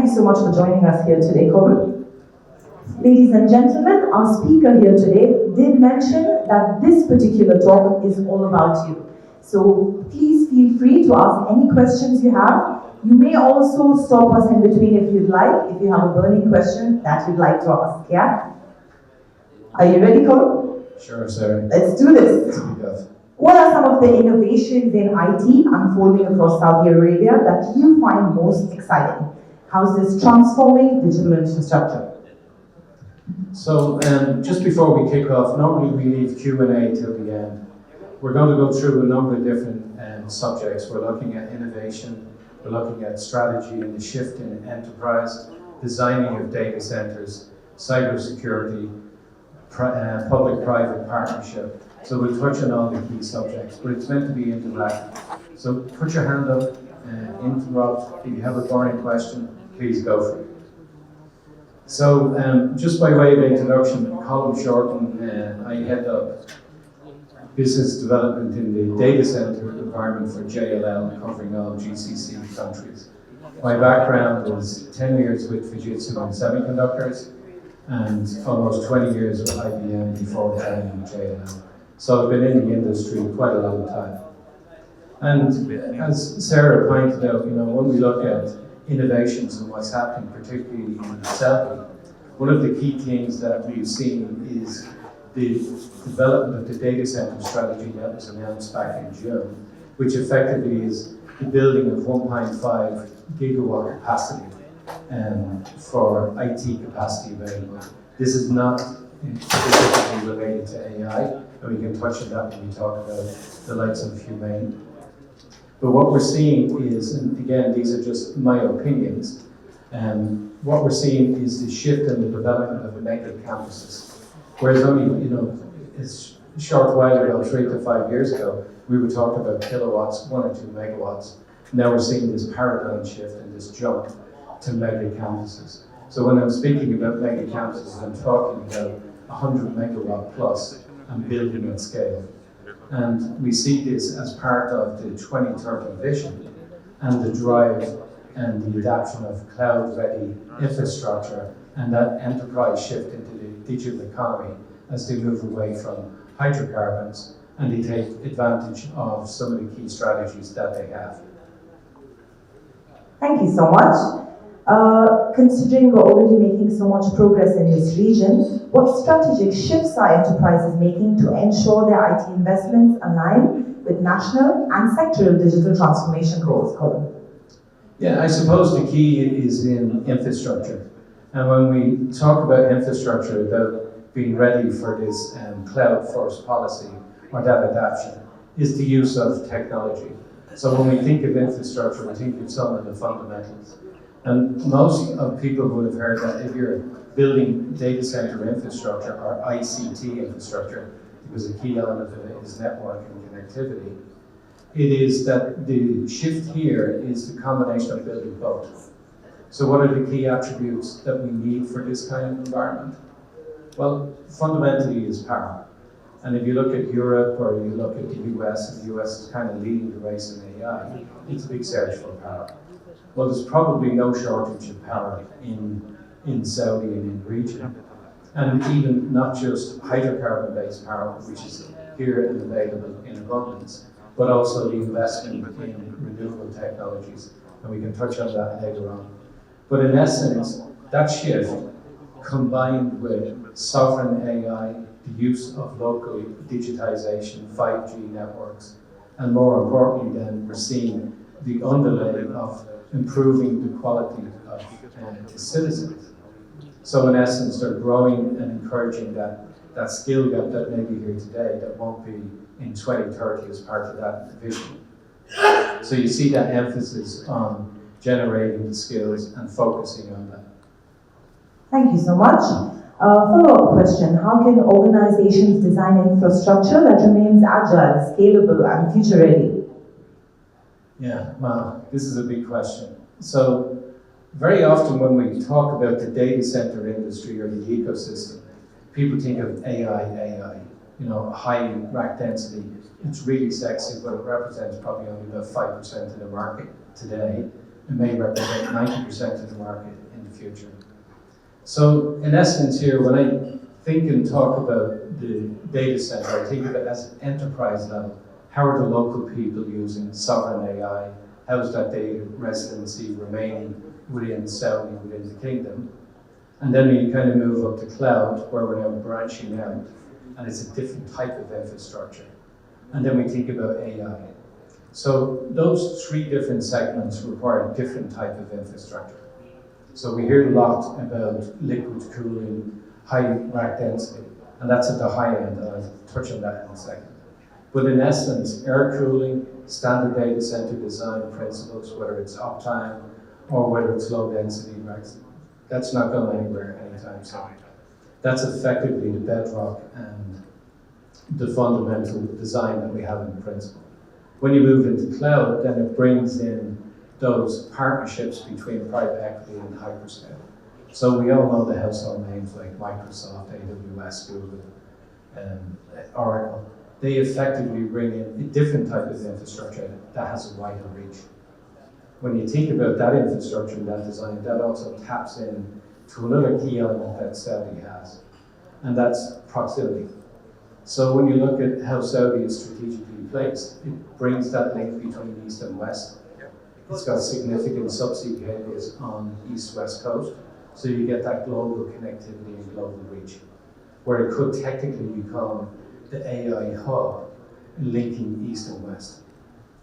Thank you so much for joining us here today, Colm. Ladies and gentlemen, our speaker here today did mention that this particular talk is all about you. So please feel free to ask any questions you have. You may also stop us in between if you'd like, if you have a burning question that you'd like to ask, yeah? Are you ready, Colm? Sure, Sara. Let's do this. What are some of the innovations in IT unfolding across Saudi Arabia that you find most exciting? How's this transforming digital infrastructure? So, just before we kick off, normally we leave Q&A till the end. We're going to go through a number of different subjects. We're looking at innovation, we're looking at strategy and the shift in enterprise, designing of data centers, cybersecurity, public-private partnership. So we'll touch on all the key subjects, but it's meant to be interactive. So put your hand up, interrupt. If you have a burning question, please go for it. So just by way of introduction, Colm Shorten, I head up business development in the data center environment for JLL, covering all GCC countries. My background is 10 years with Fujitsu and semiconductors, and almost 20 years with IBM before joining JLL. So I've been in the industry quite a long time. And as Sara pointed out, when we look at innovations and what's happening, particularly in Saudi, one of the key things that we've seen is the development of the data center strategy that was announced back in June, which effectively is the building of 1.5 gigawatt capacity for IT capacity available. This is not specifically related to AI, and we can touch on that when we talk about the likes of Humane. But what we're seeing is, and again, these are just my opinions, what we're seeing is the shift in the development of the mega campuses. Whereas only, a short while ago, 3 to 5 years ago, we were talking about kilowatts, 1 or 2 megawatts. Now we're seeing this paradigm shift and this jump to mega campuses. So when I'm speaking about mega campuses, I'm talking about 100 megawatt plus and building at scale. And we see this as part of the 2030 vision and the drive and the adoption of cloud-ready infrastructure and that enterprise shift into the digital economy as they move away from hydrocarbons and they take advantage of some of the key strategies that they have. Thank you so much. Considering we're already making so much progress in this region, what strategic shifts are enterprises making to ensure their IT investments align with national and sectoral digital transformation goals, Colm? Yeah, I suppose the key is in infrastructure. And when we talk about infrastructure, about being ready for this cloud-first policy or that adoption, is the use of technology. So when we think of infrastructure, we think of some of the fundamentals. And most of people would have heard that if you're building data center infrastructure or ICT infrastructure, because a key element of it is network and connectivity, it is that the shift here is the combination of building both. So what are the key attributes that we need for this kind of environment? Well, fundamentally is power. And if you look at Europe or you look at the US, and the US is kind of leading the race in AI, it's a big search for power. Well, there's probably no shortage of power in Saudi and in the region. And even not just hydrocarbon-based power, which is here and available in abundance, but also the investment in renewable technologies. And we can touch on that later on. But in essence, that shift combined with sovereign AI, the use of local digitization, 5G networks, and more importantly then, we're seeing the underlay of improving the quality of the citizens. So in essence, they're growing and encouraging that skill gap that may be here today that won't be in 2030 as part of that vision. So you see that emphasis on generating the skills and focusing on that. Thank you so much. Follow-up question, how can organizations design infrastructure that remains agile, scalable, and future-ready? Yeah, well, this is a big question. So very often when we talk about the data center industry or the ecosystem, people think of AI, high rack density. It's really sexy, but it represents probably only about 5% of the market today. and may represent 90% of the market in the future. So in essence here, when I think and talk about the data center, I think of it as an enterprise level. How are the local people using sovereign AI? How is that data residency remaining within Saudi, within the kingdom? And then we kind of move up to cloud, where we're now branching out, and it's a different type of infrastructure. And then we think about AI. So those three different segments require different type of infrastructure. So we hear a lot about liquid cooling, high rack density, and that's at the high end, and I'll touch on that in a second. But in essence, air cooling, standard data center design principles, whether it's uptime or whether it's low density racks, that's not going anywhere anytime soon. That's effectively the bedrock and the fundamental design that we have in principle. When you move into cloud, then it brings in those partnerships between private equity and hyperscale. So we all know the household names like Microsoft, AWS, Google, Oracle. They effectively bring in a different type of infrastructure that has a wider reach. When you think about that infrastructure and that design, that also taps in to another key element that Saudi has, and that's proximity. So when you look at how Saudi is strategically placed, it brings that link between East and West. It's got significant subsea cables on East-West coast, so you get that global connectivity and global reach, where it could technically become the AI hub linking East and West.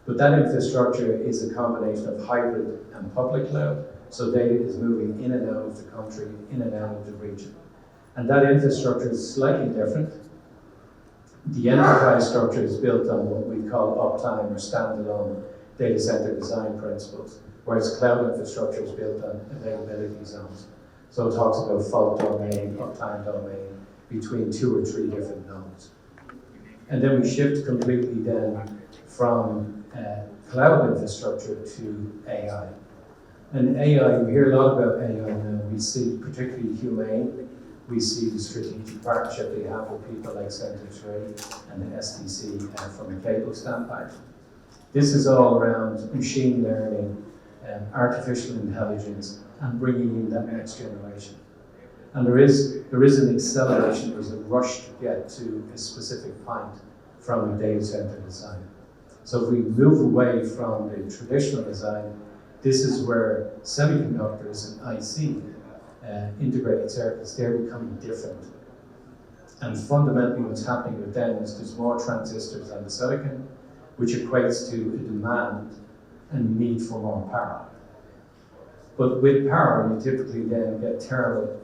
But that infrastructure is a combination of hybrid and public cloud, so data is moving in and out of the country, in and out of the region. And that infrastructure is slightly different. The enterprise structure is built on what we call uptime or standalone data center design principles, whereas cloud infrastructure is built on availability zones. So it talks about fault domain, uptime domain, between 2 or 3 different nodes. And then we shift completely then from cloud infrastructure to AI. And AI, we hear a lot about AI now. We see particularly Humane. We see the strategic partnership they have with people like Center 3 and the SDC from a cable standpoint. This is all around machine learning, artificial intelligence, and bringing in that next generation. And there is an acceleration, there's a rush to get to a specific point from a data center design. So if we move away from the traditional design, this is where semiconductors and IC, integrated circuits, they're becoming different. And fundamentally what's happening with them is there's more transistors on the silicon, which equates to a demand and need for more power. But with power, you typically then get thermal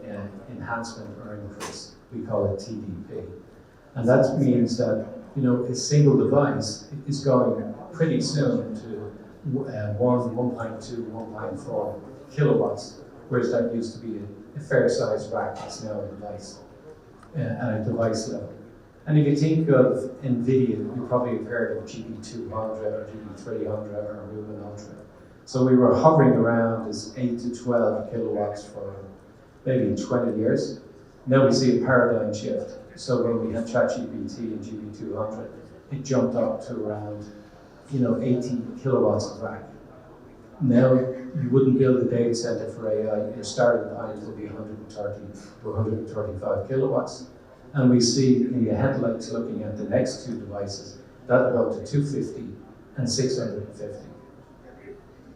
enhancement or increase. We call it TDP. And that means that a single device is going pretty soon to 1.2, 1.4 kilowatts, whereas that used to be a fair-sized rack that's now a device, at a device level. And if you think of NVIDIA, you probably have heard of GB200 or GB300 or Rubin Ultra. So we were hovering around as 8 to 12 kilowatts for maybe 20 years. Now we see a paradigm shift. So when we had ChatGPT and GB200, it jumped up to around 80 kilowatts of rack. Now you wouldn't build a data center for AI. Your starting point will be 130 to 135 kilowatts. And we see in the headlights looking at the next 2 devices, that'll go to 250 and 650.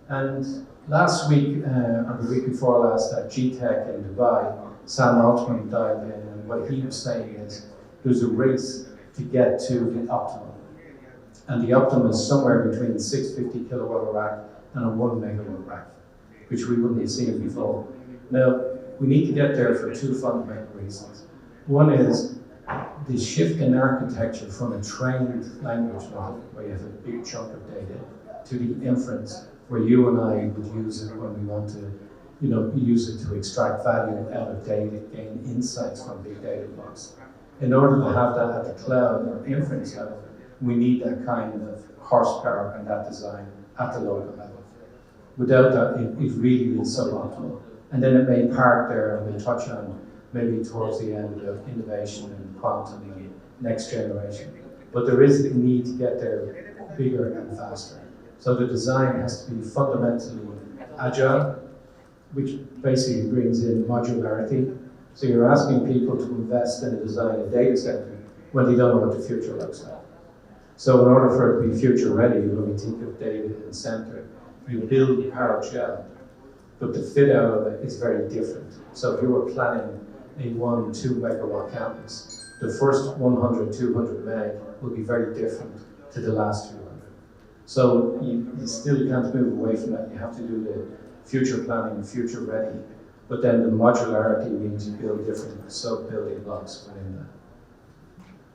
And last week, or the week before last, at GTech in Dubai, Sam Altman dialed in, and what he was saying is there's a race to get to the optimum. And the optimum is somewhere between a 650 kilowatt rack and a 1 megawatt rack, which we wouldn't have seen before. Now, we need to get there for 2 fundamental reasons. One is the shift in architecture from a trained language model, where you have a big chunk of data, to the inference, where you and I would use it when we want to, use it to extract value out of data, gain insights from big data blocks. In order to have that at the cloud or inference level, we need that kind of horsepower and that design at the local level. Without that, it really is suboptimal. And then it may park there, and we'll touch on maybe towards the end of innovation and quantum and next generation. But there is a need to get there bigger and faster. So the design has to be fundamentally agile, which basically brings in modularity. So you're asking people to invest in a design a data center when they don't know what the future looks like. So in order for it to be future ready, when we think of data and center, you build the powered shell, but the fit out of it is very different. So if you were planning a 1-2 megawatt campus, the first 100, 200 meg will be very different to the last 200. So you still can't move away from that. You have to do the future planning, future ready. But then the modularity means you build different sub-building blocks within that.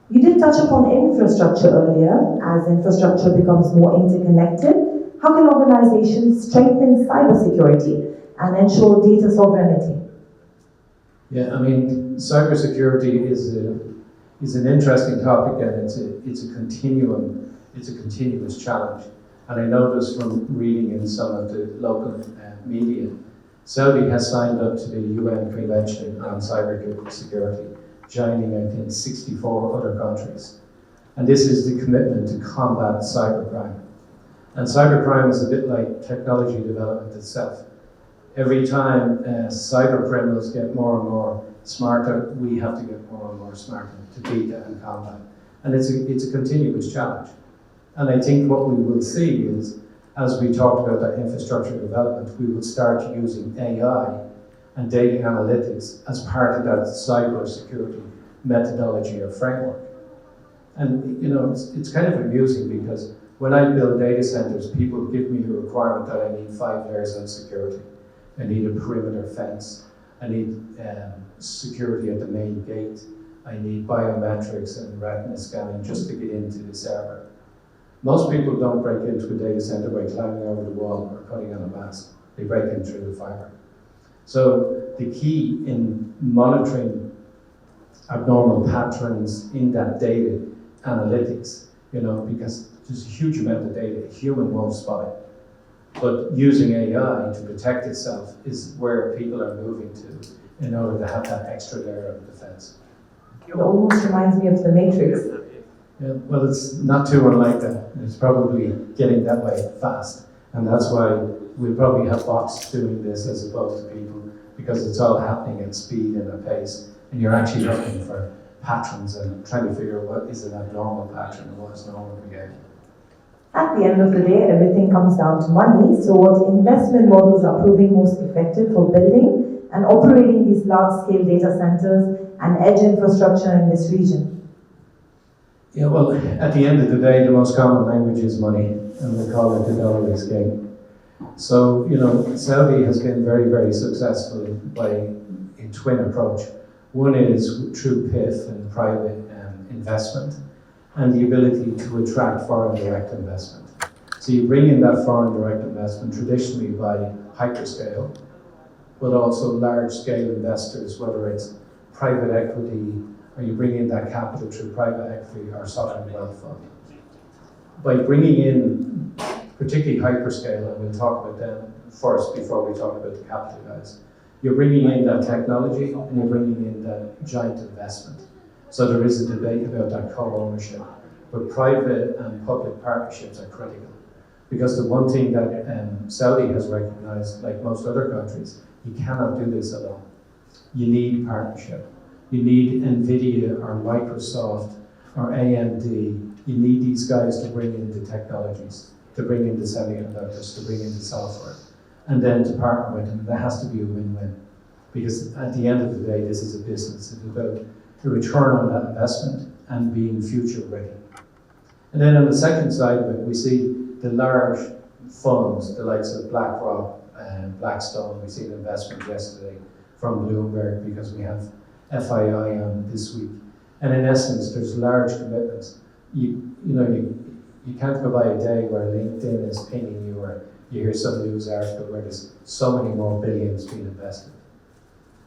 You did touch upon infrastructure earlier. As infrastructure becomes more interconnected, how can organizations strengthen cybersecurity and ensure data sovereignty? Yeah, I mean, cybersecurity is an interesting topic, and it's a continuum. It's a continuous challenge. And I noticed from reading in some of the local media, Saudi has signed up to the UN Convention on Cybersecurity, joining, I think, 64 other countries. And this is the commitment to combat cybercrime. And cybercrime is a bit like technology development itself. Every time cyber criminals get more and more smarter, we have to get more and more smarter to beat that and combat. And it's a continuous challenge. And I think what we will see is, as we talked about that infrastructure development, we will start using AI and data analytics as part of that cyber security methodology or framework. And you know, it's kind of amusing because when I build data centers, people give me a requirement that I need 5 layers of security. I need a perimeter fence. I need security at the main gate. I need biometrics and retina scanning just to get into the server. Most people don't break into a data center by climbing over the wall or cutting on a mast. They break in through the fiber. So the key in monitoring abnormal patterns in that data analytics, you know, because there's a huge amount of data, a human won't spot it. But using AI to protect itself is where people are moving to in order to have that extra layer of defense. It almost reminds me of the Matrix. Yeah, well, it's not too unlike that. It's probably getting that way fast. And that's why we'll probably have bots doing this as opposed to people, because it's all happening at speed and at pace. And you're actually looking for patterns and trying to figure out what is an abnormal pattern and what is normal behavior. At the end of the day, everything comes down to money. So what investment models are proving most effective for building and operating these large-scale data centers and edge infrastructure in this region? Yeah, well, at the end of the day, the most common language is money, and we call it the dollar is king. So, you know, Saudi has been very, very successful by a twin approach. One is through PIF and private investment, and the ability to attract foreign direct investment. So you bring in that foreign direct investment traditionally by hyperscale, but also large-scale investors, whether it's private equity, or you bring in that capital through private equity or sovereign wealth fund. By bringing in particularly hyperscale, and we'll talk about them first before we talk about the capital guys, you're bringing in that technology and you're bringing in that giant investment. So there is a debate about that co-ownership, but private and public partnerships are critical. Because the one thing that Saudi has recognized, like most other countries, you cannot do this alone. You need partnership. You need NVIDIA or Microsoft or AMD. You need these guys to bring in the technologies, to bring in the semiconductors, to bring in the software, and then to partner with them. That has to be a win-win. Because at the end of the day, this is a business. It's about the return on that investment and being future ready. And then on the second side of it, we see the large funds, the likes of BlackRock and Blackstone. We see an investment yesterday from Bloomberg because we have FII on this week. And in essence, there's large commitments. You can't go by a day where LinkedIn is pinging you or you hear some news article where there's so many more billions being invested.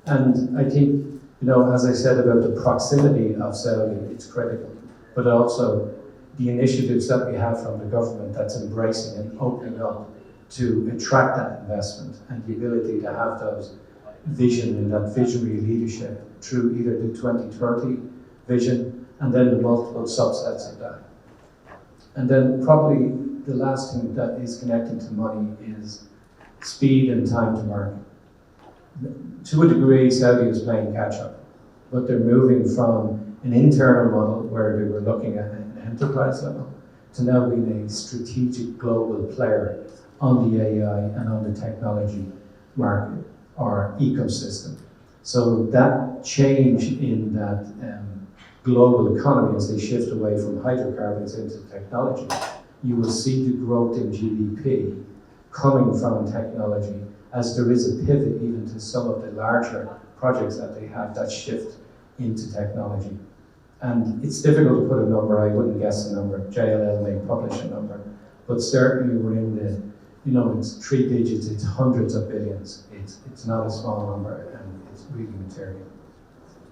And I think, you know, as I said about the proximity of Saudi, it's critical, but also the initiatives that we have from the government that's embracing and opening up to attract that investment and the ability to have those vision and that visionary leadership through either the 2030 vision and then the multiple subsets of that. And then probably the last thing that is connected to money is speed and time to market. To a degree, Saudi is playing catch up, but they're moving from an internal model where they were looking at an enterprise level to now being a strategic global player on the AI and on the technology market or ecosystem. So that change in that global economy as they shift away from hydrocarbons into technology, you will see the growth in GDP coming from technology as there is a pivot even to some of the larger projects that they have that shift into technology. And it's difficult to put a number, I wouldn't guess a number, JLL may publish a number, but certainly we're in the, it's 3 digits, it's hundreds of billions. It's not a small number and it's really material.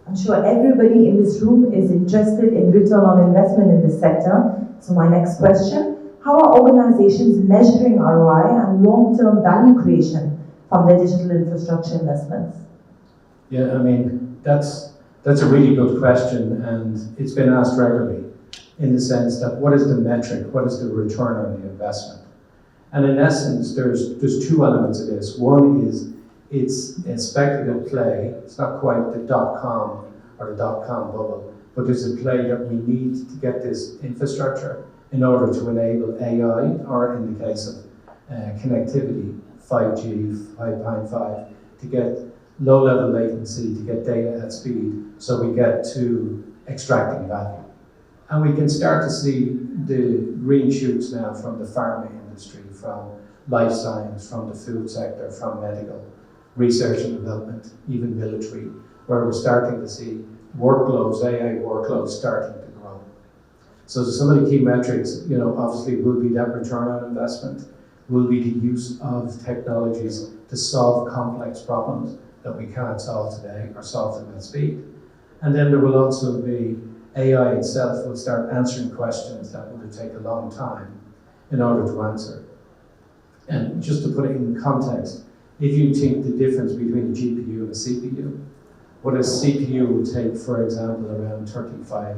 I'm sure everybody in this room is interested in return on investment in this sector. So my next question, how are organizations measuring ROI and long-term value creation from their digital infrastructure investments? Yeah, I mean, that's a really good question, and it's been asked regularly in the sense that what is the metric, what is the return on the investment? And in essence, there's two elements of this. One is it's a speculative play. It's not quite the .com or the .com bubble, but there's a play that we need to get this infrastructure in order to enable AI, or in the case of connectivity, 5G, 5.5, to get low-level latency, to get data at speed, so we get to extracting value. And we can start to see the green shoots now from the pharma industry, from life science, from the food sector, from medical, research and development, even military, where we're starting to see workloads, AI workloads starting to grow. So some of the key metrics, obviously will be that return on investment, will be the use of technologies to solve complex problems that we can't solve today or solve them at speed. And then there will also be AI itself will start answering questions that will take a long time in order to answer. And just to put it in context, if you think the difference between a GPU and a CPU, what a CPU would take, for example, around 35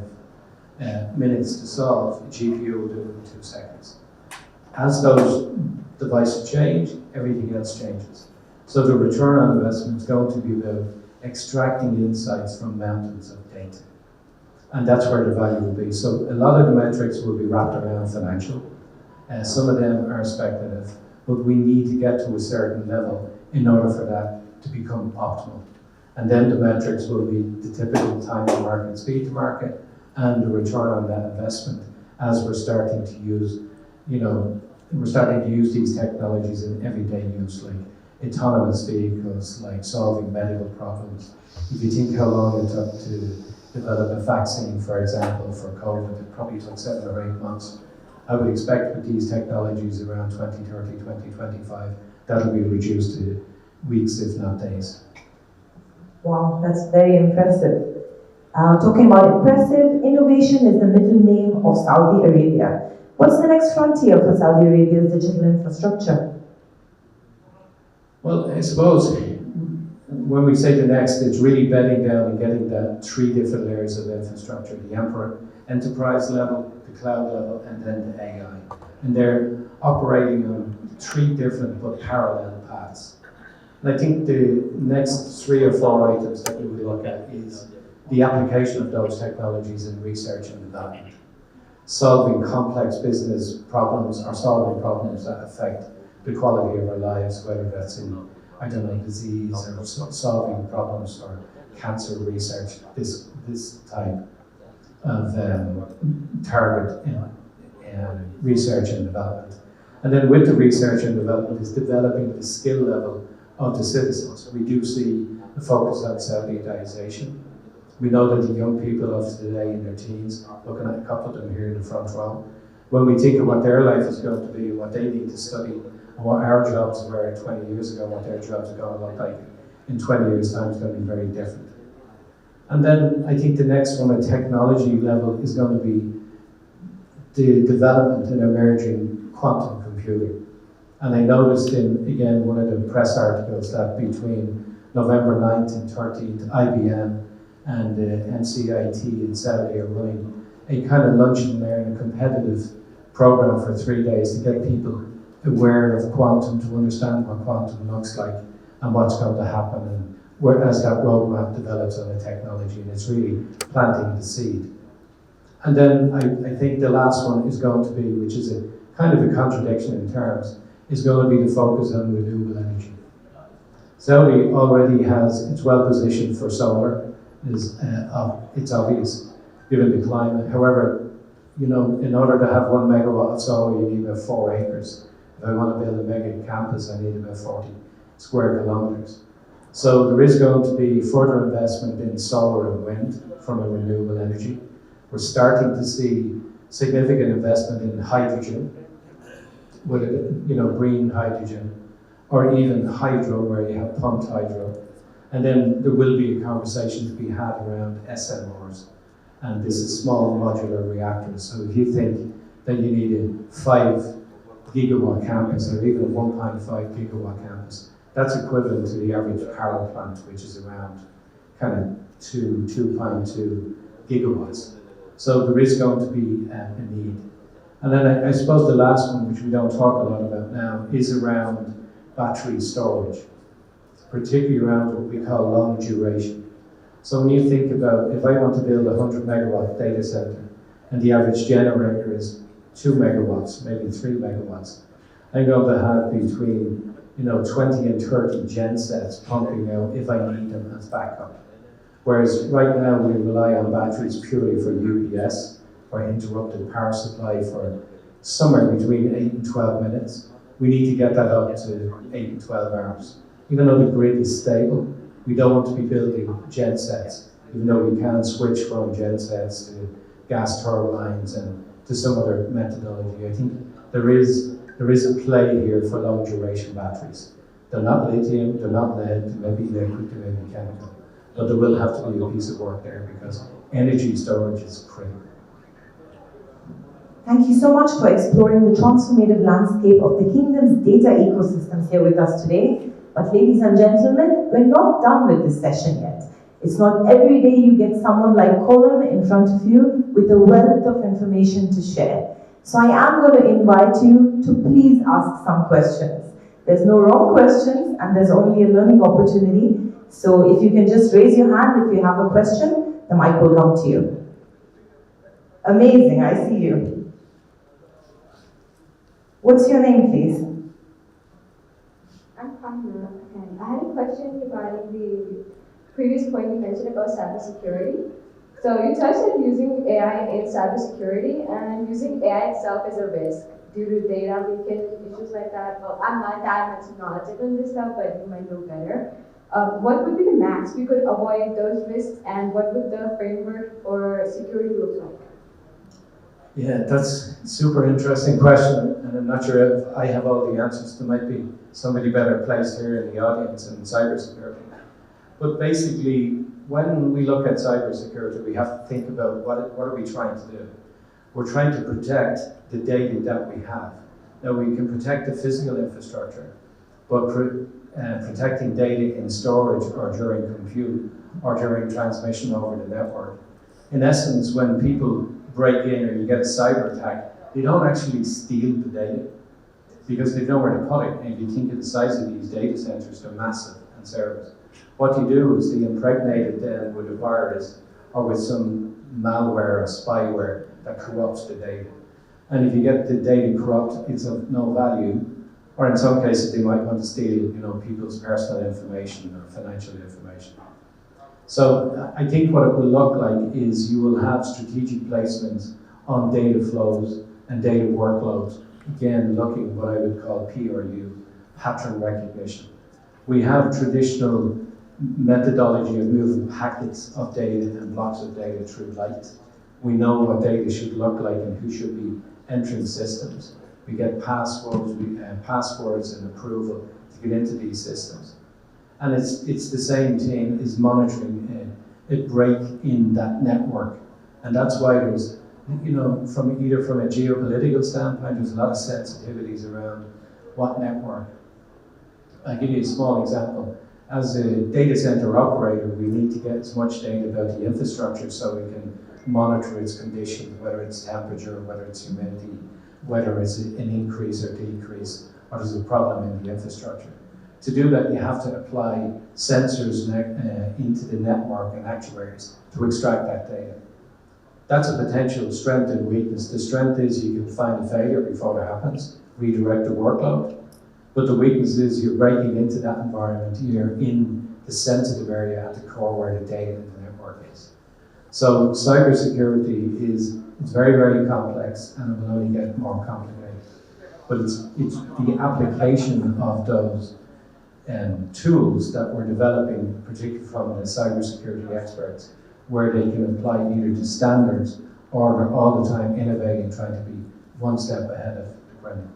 minutes to solve, a GPU will do it in 2 seconds. As those devices change, everything else changes. So the return on investment is going to be about extracting insights from mountains of data. And that's where the value will be. So a lot of the metrics will be wrapped around financial. Some of them are speculative, but we need to get to a certain level in order for that to become optimal. And then the metrics will be the typical time to market, speed to market, and the return on that investment as we're starting to use, these technologies in everyday use, like autonomous vehicles, like solving medical problems. If you think how long it took to develop a vaccine, for example, for COVID, it probably took 7 or 8 months. I would expect with these technologies around 2030, 2025, that'll be reduced to weeks, if not days. Wow, that's very impressive. Talking about impressive, innovation is the middle name of Saudi Arabia. What's the next frontier for Saudi Arabia's digital infrastructure? Well, I suppose when we say the next, it's really bedding down and getting that 3 different layers of infrastructure, the enterprise level, the cloud level, and then the AI. And they're operating on 3 different but parallel paths. And I think the next 3 or 4 items that we would look at is the application of those technologies in research and development. Solving complex business problems or solving problems that affect the quality of our lives, whether that's in, disease or solving problems for cancer research, this type of target in research and development. And then with the research and development is developing the skill level of the citizens. We do see the focus on Saudization. We know that the young people of today in their teens, looking at a couple of them here in the front row, when we think of what their life is going to be, what they need to study, and what our jobs were 20 years ago, what their jobs are going to look like in 20 years' time is going to be very different. And then I think the next one at technology level is going to be the development and emerging quantum computing. And I noticed in, again, one of the press articles that between November 9th and 13th, IBM and NCIT in Saudi are running a kind of luncheon there and a competitive program for 3 days to get people aware of quantum, to understand what quantum looks like and what's going to happen, and as that roadmap develops on the technology, and it's really planting the seed. And then I think the last one is going to be, which is a kind of a contradiction in terms, is going to be the focus on renewable energy. Saudi already it's well positioned for solar. It's obvious, given the climate. However, in order to have 1 megawatt of solar, you need about 4 acres. If I want to build a mega campus, I need about 40 square kilometers. So there is going to be further investment in solar and wind from a renewable energy. We're starting to see significant investment in hydrogen, with green hydrogen, or even hydro, where you have pumped hydro. And then there will be a conversation to be had around SMRs, and this is small modular reactors. So if you think that you need a 5 gigawatt campus, or even a 1.5 gigawatt campus, that's equivalent to the average power plant, which is around kind of 2.2 gigawatts. So there is going to be a need. And then I suppose the last one, which we don't talk a lot about now, is around battery storage, particularly around what we call long duration. So when you think about, if I want to build a 100 megawatt data center, and the average generator is 2 megawatts, maybe 3 megawatts, I'm going to have between 20 and 30 gen sets pumping out if I need them as backup. Whereas right now we rely on batteries purely for UPS, or interrupted power supply, for somewhere between 8 and 12 minutes. We need to get that up to 8 and 12 hours. Even though the grid is stable, we don't want to be building gen sets, even though we can switch from gen sets to gas turbines and to some other methodology. I think there is a play here for long duration batteries. They're not lithium, they're not lead, they may be liquid, they may be chemical, but there will have to be a piece of work there because energy storage is critical. Thank you so much for exploring the transformative landscape of the kingdom's data ecosystems here with us today. But ladies and gentlemen, we're not done with this session yet. It's not every day you get someone like Colm in front of you with a wealth of information to share. So I am going to invite you to please ask some questions. There's no wrong questions, and there's only a learning opportunity. So if you can just raise your hand if you have a question, the mic will come to you. Amazing, I see you. What's your name, please? I'm Fatma, and I had a question regarding the previous point you mentioned about cybersecurity. So you touched on using AI in cybersecurity, and using AI itself is a risk due to data leakage, issues like that. Well, I'm not that much knowledgeable in this stuff, but you might know better. What would be the max we could avoid those risks, and what would the framework for security look like? Yeah, that's a super interesting question, and I'm not sure if I have all the answers. There might be somebody better placed here in the audience in cybersecurity. But basically, when we look at cybersecurity, we have to think about what are we trying to do? We're trying to protect the data that we have. Now, we can protect the physical infrastructure, but protecting data in storage or during compute or during transmission over the network. In essence, when people break in or you get a cyber attack, they don't actually steal the data because they know where to put it. And if you think of the size of these data centers, they're massive and servers. What you do is they impregnate it then with a virus or with some malware or spyware that corrupts the data. And if you get the data corrupt, it's of no value. Or in some cases, they might want to steal, people's personal information or financial information. So I think what it will look like is you will have strategic placements on data flows and data workloads. Again, looking what I would call PRU, pattern recognition. We have traditional methodology of moving packets of data and blocks of data through light. We know what data should look like and who should be entering systems. We get passwords and approval to get into these systems. And it's the same thing as monitoring a break in that network. And that's why there's, from a geopolitical standpoint, there's a lot of sensitivities around what network. I'll give you a small example. As a data center operator, we need to get as much data about the infrastructure so we can monitor its condition, whether it's temperature, whether it's humidity, whether it's an increase or decrease, or there's a problem in the infrastructure. To do that, you have to apply sensors into the network and actuators to extract that data. That's a potential strength and weakness. The strength is you can find a failure before it happens, redirect the workload. But the weakness is you're breaking into that environment, you're in the sensitive area at the core where the data in the network is. So cybersecurity is very, very complex, and it will only get more complicated. But it's the application of those tools that we're developing, particularly from the cybersecurity experts, where they can apply either to standards or they're all the time innovating, trying to be one step ahead of the ground.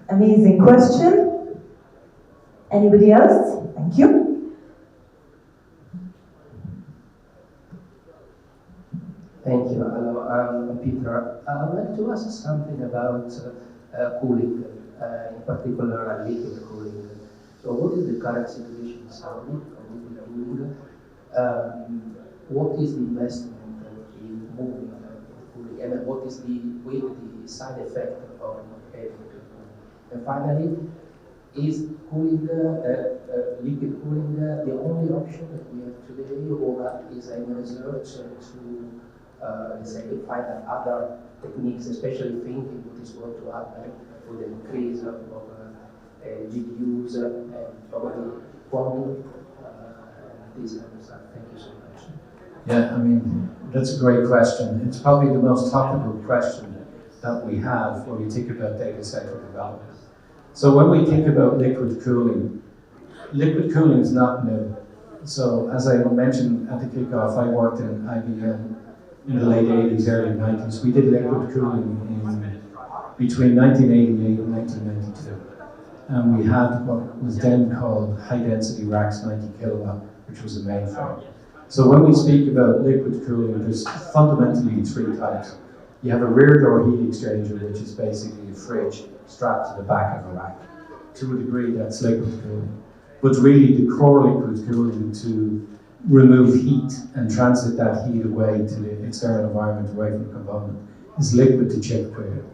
Amazing question. Anybody else? Thank you. Thank you. Hello, I'm Peter. I would like to ask something about cooling, in particular liquid cooling. So what is the current situation in Saudi of liquid cooling? What is the investment in moving cooling, and what is the side effect of not having cooling? And finally, is cooling, liquid cooling, the only option that we have today, or is any research to, let's say, find other techniques, especially thinking what is going to happen with the increase of GPUs and probably quantum, these kind of stuff. Thank you so much. Yeah, I mean, that's a great question. It's probably the most topical question that we have when we think about data center development. So when we think about liquid cooling is not new. So as I mentioned at the kickoff, I worked in IBM in the late 80s, early 90s. We did liquid cooling between 1988 and 1992. And we had what was then called high-density racks, 90 kilowatt, which was the mainframe. So when we speak about liquid cooling, there's fundamentally three types. You have a rear door heat exchanger, which is basically a fridge strapped to the back of a rack. To a degree, that's liquid cooling. But really, the core liquid cooling to remove heat and transit that heat away to the external environment, away from the component, is liquid to chip cooling.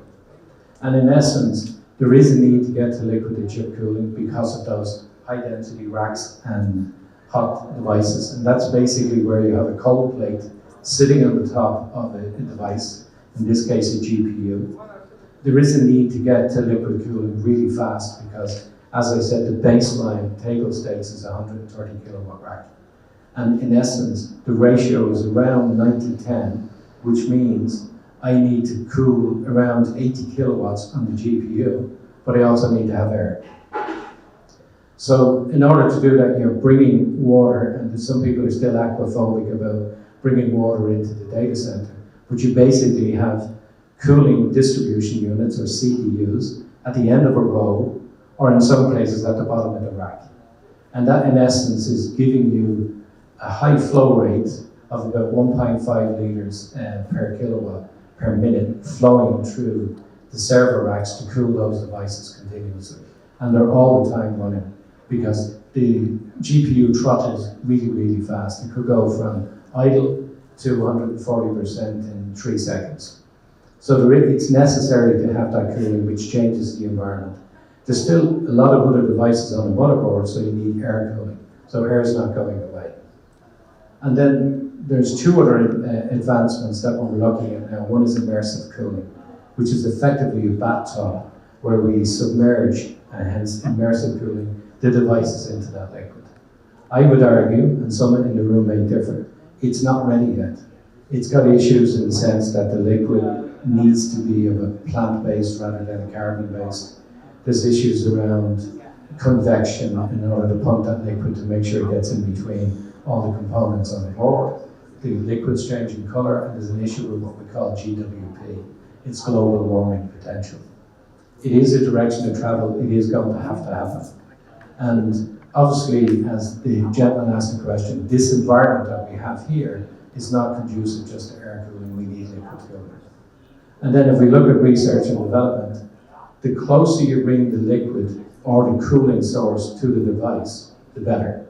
And in essence, there is a need to get to liquid to chip cooling because of those high-density racks and hot devices. And that's basically where you have a cold plate sitting on the top of a device, in this case a GPU. There is a need to get to liquid cooling really fast because, as I said, the baseline table stakes is a 130 kilowatt rack. And in essence, the ratio is around 90-10, which means I need to cool around 80 kilowatts on the GPU, but I also need to have air. So in order to do that, you're bringing water, and some people are still aquaphobic about bringing water into the data center, but you basically have cooling distribution units, or CDUs, at the end of a row, or in some cases at the bottom of the rack. And that, in essence, is giving you a high flow rate of about 1.5 liters per kilowatt per minute flowing through the server racks to cool those devices continuously. And they're all the time running because the GPU throttles really, really fast. It could go from idle to 140% in 3 seconds. So it's necessary to have that cooling, which changes the environment. There's still a lot of other devices on the motherboard, so you need air cooling. So air is not going away. And then there's two other advancements that we're looking at now. One is immersive cooling, which is effectively a bathtub where we submerge, and hence immersive cooling, the devices into that liquid. I would argue, and some in the room may differ, it's not ready yet. It's got issues in the sense that the liquid needs to be of a plant-based rather than a carbon-based. There's issues around convection in order to pump that liquid to make sure it gets in between all the components on the board. The liquid's changing color, and there's an issue with what we call GWP. It's global warming potential. It is a direction of travel. It is going to happen. And obviously, as the gentleman asked the question, this environment that we have here is not conducive just to air cooling. We need liquid cooling. And then if we look at research and development, the closer you bring the liquid or the cooling source to the device, the better.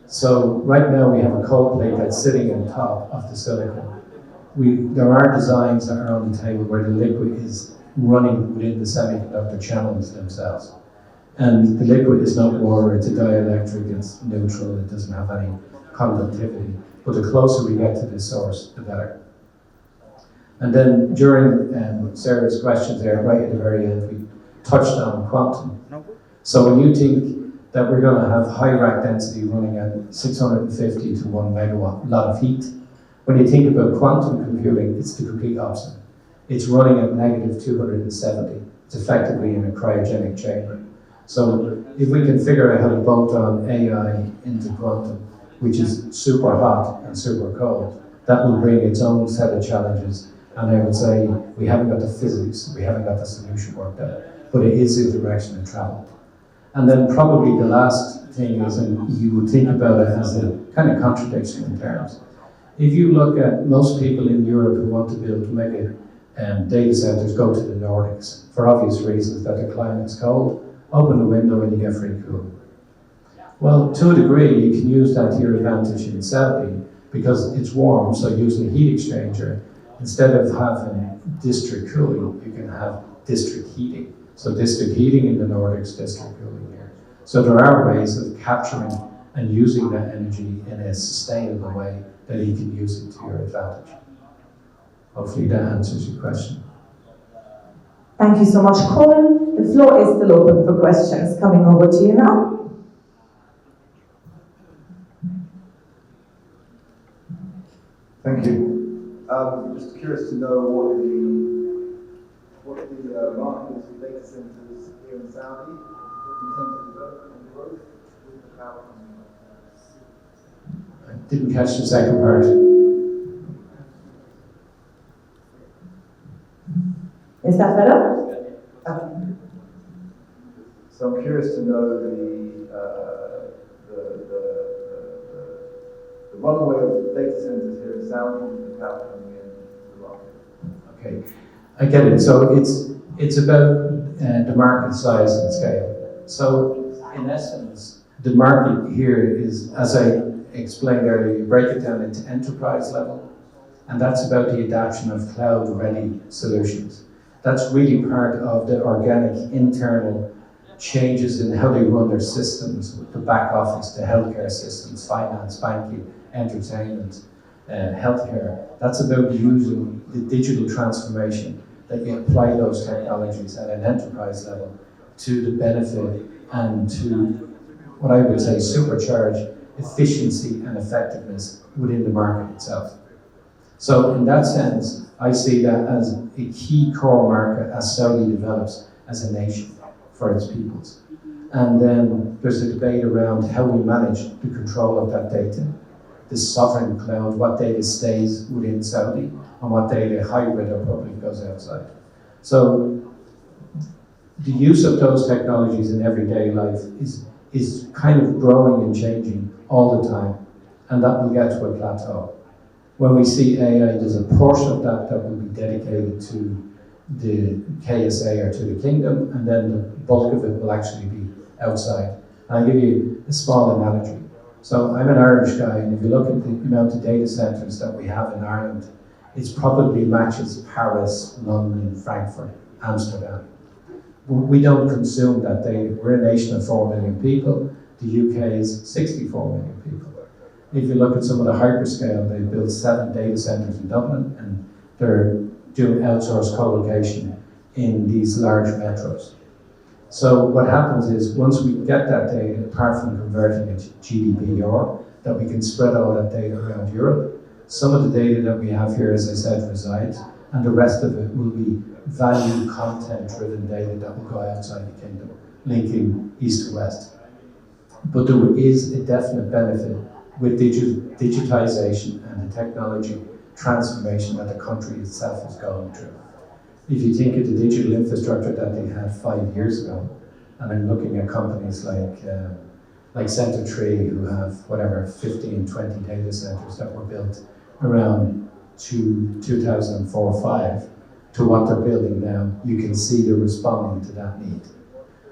So right now we have a cold plate that's sitting on top of the silicon. there are designs that are on the table where the liquid is running within the semiconductor channels themselves. And the liquid is not water, it's a dielectric, it's neutral, it doesn't have any conductivity. But the closer we get to the source, the better. And then during Sarah's questions there, right at the very end, we touched on quantum. So when you think that we're going to have high rack density running at 650 to 1 megawatt, a lot of heat, when you think about quantum computing, it's the complete opposite. It's running at negative 270. It's effectively in a cryogenic chamber. So if we can figure out how to bolt on AI into quantum, which is super hot and super cold, that will bring its own set of challenges. And I would say we haven't got the physics, we haven't got the solution worked out, but it is the direction of travel. And then probably the last thing is, and you would think about it as a kind of contradiction in terms. If you look at most people in Europe who want to build mega data centers go to the Nordics for obvious reasons, that the climate is cold, open the window and you get free cooling. Well, to a degree, you can use that to your advantage in Saudi because it's warm, so using a heat exchanger, instead of having district cooling, you can have district heating. So district heating in the Nordics, district cooling here. So there are ways of capturing and using that energy in a sustainable way that you can use it to your advantage. Hopefully that answers your question. Thank you so much, Colm. The floor is still open for questions. Coming over to you now. Thank you. Just curious to know what the market is for data centers here in Saudi in terms of development and growth with the cloud company. I didn't catch the second part. Is that better? Okay. So I'm curious to know the runway of data centers here in Saudi with the cloud coming in the market. Okay, I get it. So it's about the market size and scale. So in essence, the market here is, as I explained earlier, you break it down into enterprise level, and that's about the adoption of cloud-ready solutions. That's really part of the organic internal changes in how they run their systems, the back office, the healthcare systems, finance, banking, entertainment, healthcare. That's about using the digital transformation that you apply those technologies at an enterprise level to the benefit and to what I would say supercharge efficiency and effectiveness within the market itself. So in that sense, I see that as a key core market as Saudi develops as a nation for its peoples. And then there's a debate around how we manage the control of that data, the sovereign cloud, what data stays within Saudi and what data hybrid or public goes outside. So the use of those technologies in everyday life is kind of growing and changing all the time, and that will get to a plateau. When we see AI, there's a portion of that will be dedicated to the KSA or to the kingdom, and then the bulk of it will actually be outside. And I'll give you a small analogy. So I'm an Irish guy, and if you look at the amount of data centres that we have in Ireland, it probably matches Paris, London, Frankfurt, Amsterdam. We don't consume that data. We're a nation of 4 million people. The UK is 64 million people. If you look at some of the hyperscale, they built 7 data centres in Dublin, and they're doing outsourced co-location in these large metros. So what happens is, once we get that data, apart from converting it to GDPR, that we can spread all that data around Europe. Some of the data that we have here, as I said, resides, and the rest of it will be value content-driven data that will go outside the kingdom, linking east to west. But there is a definite benefit with digitization and the technology transformation that the country itself is going through. If you think of the digital infrastructure that they had 5 years ago, and I'm looking at companies like Centertree, who have 15, 20 data centers that were built around 2004-05 to what they're building now, you can see they're responding to that need.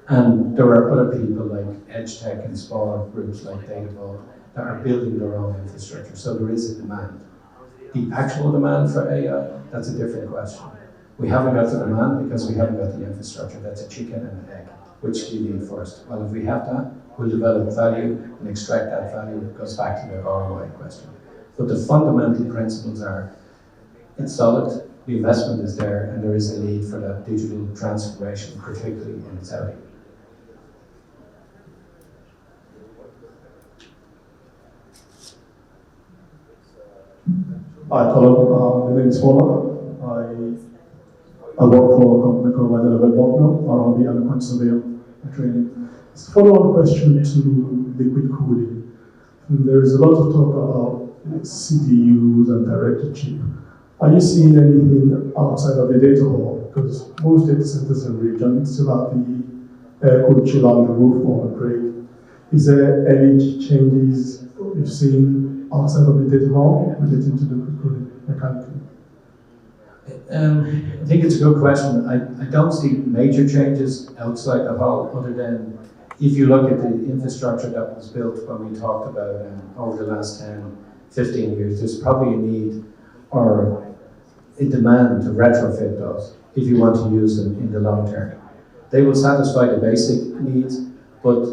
And there are other people like EdgeTech and smaller groups like Datavault that are building their own infrastructure, so there is a demand. The actual demand for AI, that's a different question. We haven't got the demand because we haven't got the infrastructure. That's a chicken and an egg. Which do you need first? Well, if we have that, we'll develop value and extract that value. It goes back to the ROI question. But the fundamental principles are, it's solid, the investment is there, and there is a need for that digital transformation, particularly in Saudi. Hi, Colm. My name is Sara. I work for a company called Moderator, RRB, and a conservator training. It's a follow-up question to liquid cooling. There is a lot of talk about CDUs and direct-to-chip. Are you seeing anything outside of the data hall? Because most data centers in the region still have the air-cooled chiller on the roof or break. Is there any changes you've seen outside of the data hall relating to liquid cooling mechanically? I think it's a good question. I don't see major changes outside the hall, other than if you look at the infrastructure that was built when we talked about over the last 10, 15 years, there's probably a need or a demand to retrofit those if you want to use them in the long term. They will satisfy the basic needs, but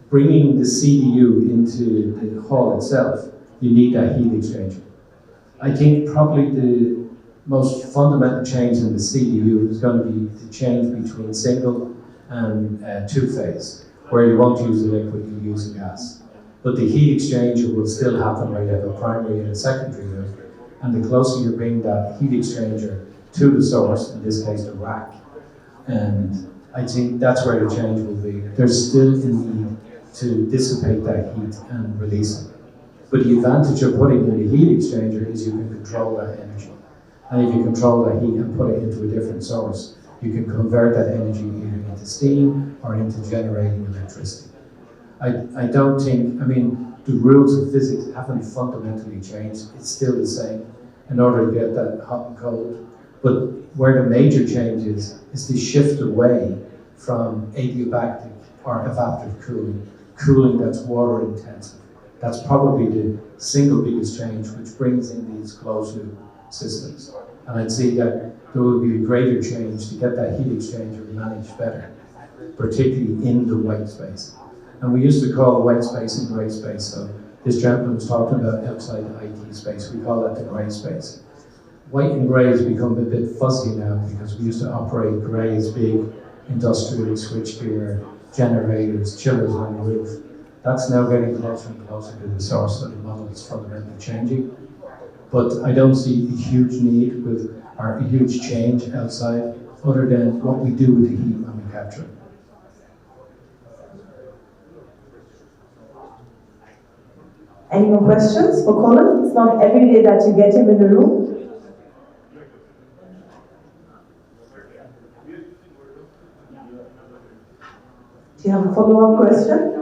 bringing the CDU into the hall itself, you need that heat exchanger. I think probably the most fundamental change in the CDU is going to be the change between single and two-phase, where you won't use a liquid, you use a gas. But the heat exchanger will still happen where you have a primary and a secondary loop, and the closer you bring that heat exchanger to the source, in this case the rack, and I think that's where the change will be. There's still a need to dissipate that heat and release it. But the advantage of putting in the heat exchanger is you can control that energy. And if you control that heat and put it into a different source, you can convert that energy either into steam or into generating electricity. I don't think, the rules of physics haven't fundamentally changed. It's still the same in order to get that hot and cold. But where the major change is the shift away from adiabatic or evaporative cooling that's water intensive. That's probably the single biggest change, which brings in these closed loop systems. And I'd say that there will be a greater change to get that heat exchanger managed better, particularly in the white space. And we used to call white space and grey space. So this gentleman was talking about outside the IT space. We call that the grey space. White and grey has become a bit fuzzy now because we used to operate grey as big industrial switchgear, generators, chillers on the roof. That's now getting closer and closer to the source, so the model is fundamentally changing. But I don't see a huge need or a huge change outside, other than what we do with the heat when we capture it. Any more questions for Colm? It's not every day that you get him in the room. Do you have a follow-up question?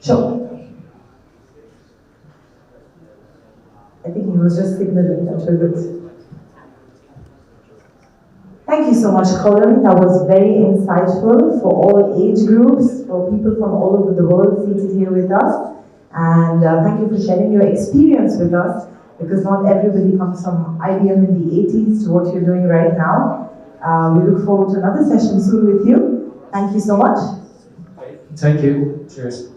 Sure. I think he was just signaling that we're good. Thank you so much, Colm. That was very insightful for all age groups, for people from all over the world seated here with us. And thank you for sharing your experience with us, because not everybody comes from IBM in the 80s to what you're doing right now. We look forward to another session soon with you. Thank you so much. Thank you. Cheers.